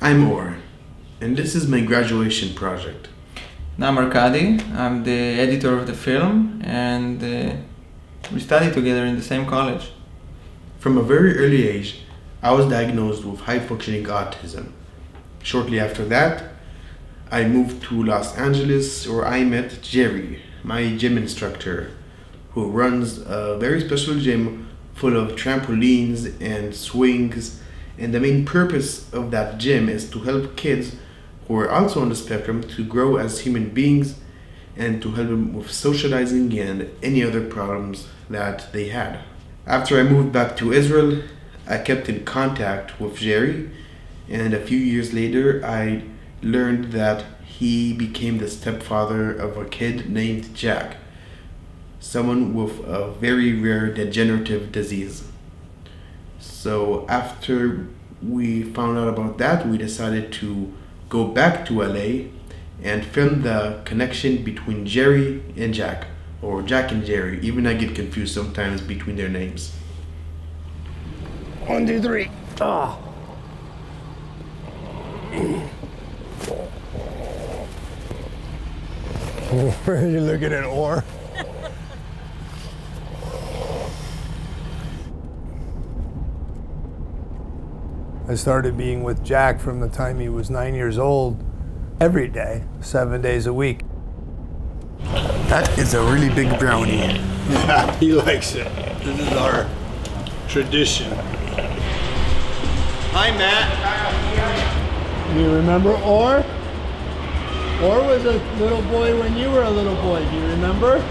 I'm Or, and this is my graduation project. Now I'm Arkady. I'm the editor of the film, and we studied together in the same college. From a very early age, I was diagnosed with high-functioning autism. Shortly after that, I moved to Los Angeles, where I met Jerry, my gym instructor, who runs a very special gym full of trampolines and swings. And the main purpose of that gym is to help kids who are also on the spectrum to grow as human beings and to help them with socializing and any other problems that they had. After I moved back to Israel, I kept in contact with Jerry, and a few years later I learned that he became the stepfather of a kid named Jack, someone with a very rare degenerative disease. So after we found out about that, we decided to go back to LA and film the connection between Jerry and Jack, or Jack and Jerry. Even I get confused sometimes between their names. 1, 2, 3. Oh. Are you looking at Or? I started being with Jack from the time he was 9 years old, every day, 7 days a week. That is a really big brownie. Yeah, he likes it. This is our tradition. Hi, Matt. You remember Or? Or was a little boy when you were a little boy. Do you remember?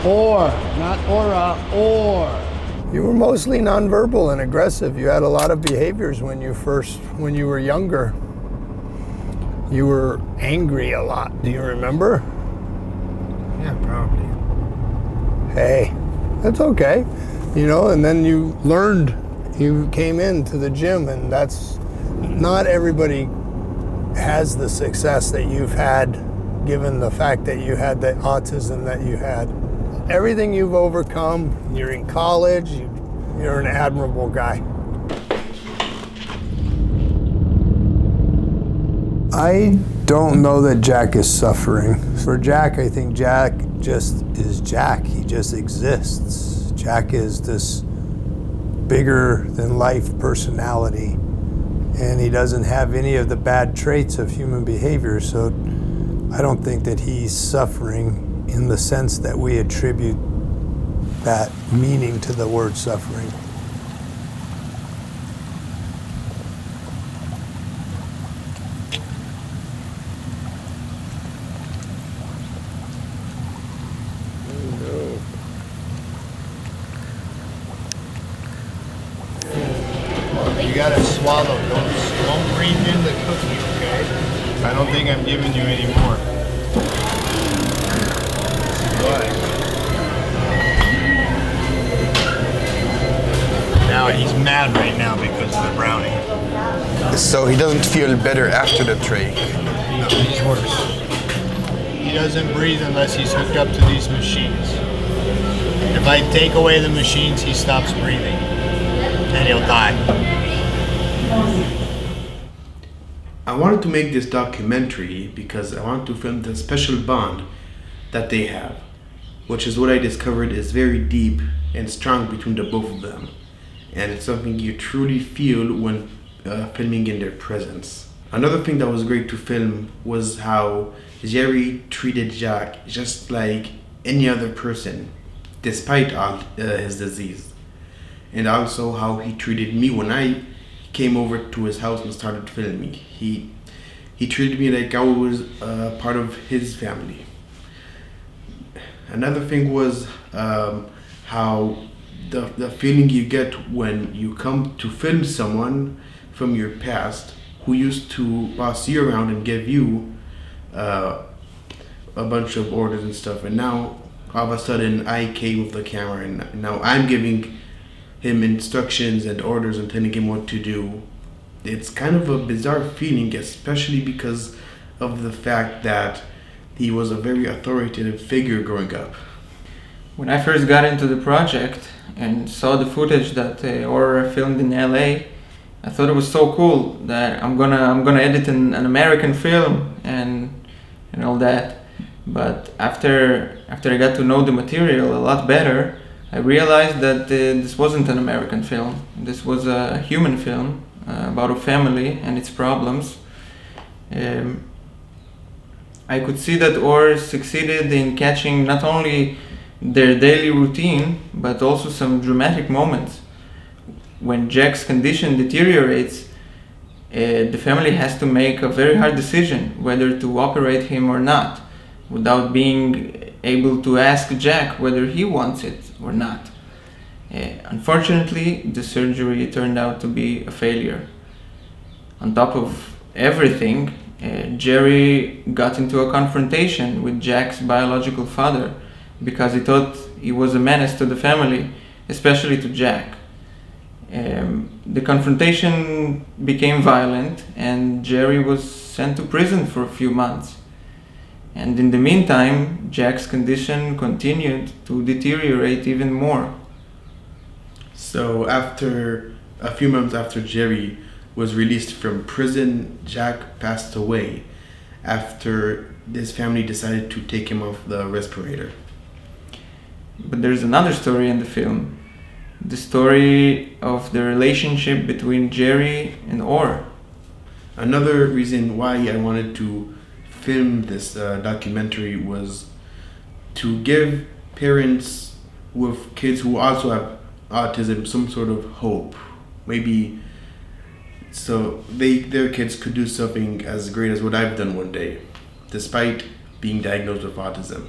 Or, not Aura, Or. You were mostly nonverbal and aggressive. You had a lot of behaviors when you were younger. You were angry a lot. Do you remember? Yeah, probably. Hey, that's okay. You know, and then you learned, you came into the gym, and not everybody has the success that you've had, given the fact that you had the autism that you had. Everything you've overcome, you're in college, you're an admirable guy. I don't know that Jack is suffering. For Jack, I think Jack just is Jack. He just exists. Jack is this bigger than life personality, and he doesn't have any of the bad traits of human behavior, so I don't think that he's suffering in the sense that we attribute that meaning to the word suffering. You gotta swallow, don't breathe in the cookie, okay? I don't think I'm giving you any more. But now he's mad right now because of the brownie. So he doesn't feel better after the tray. No, he's worse. He doesn't breathe unless he's hooked up to these machines. If I take away the machines, he stops breathing and he'll die. I wanted to make this documentary because I want to film the special bond that they have, which is what I discovered is very deep and strong between the both of them, and it's something you truly feel when filming in their presence. Another thing that was great to film was how Jerry treated Jack just like any other person, despite all his disease, and also how he treated me when I came over to his house and started filming. He treated me like I was part of his family. Another thing was how the feeling you get when you come to film someone from your past who used to boss you around and give you a bunch of orders and stuff, and now all of a sudden I came with the camera and now I'm giving him instructions and orders and telling him what to do. It's kind of a bizarre feeling, especially because of the fact that he was a very authoritative figure growing up. When I first got into the project and saw the footage that Aurora filmed in LA, I thought it was so cool that I'm gonna edit an American film and all that. But after I got to know the material a lot better, I realized that this wasn't an American film. This was a human film about a family and its problems. I could see that Or succeeded in catching not only their daily routine, but also some dramatic moments. When Jack's condition deteriorates, the family has to make a very hard decision whether to operate him or not, without being able to ask Jack whether he wants it or not. Unfortunately, the surgery turned out to be a failure. On top of everything, Jerry got into a confrontation with Jack's biological father because he thought he was a menace to the family, especially to Jack. The confrontation became violent and Jerry was sent to prison for a few months. And in the meantime, Jack's condition continued to deteriorate even more. So after a few months after Jerry was released from prison, Jack passed away after his family decided to take him off the respirator. But there's another story in the film. The story of the relationship between Jerry and Or. Another reason why I wanted to film this documentary was to give parents with kids who also have autism some sort of hope. Maybe so their kids could do something as great as what I've done one day, despite being diagnosed with autism.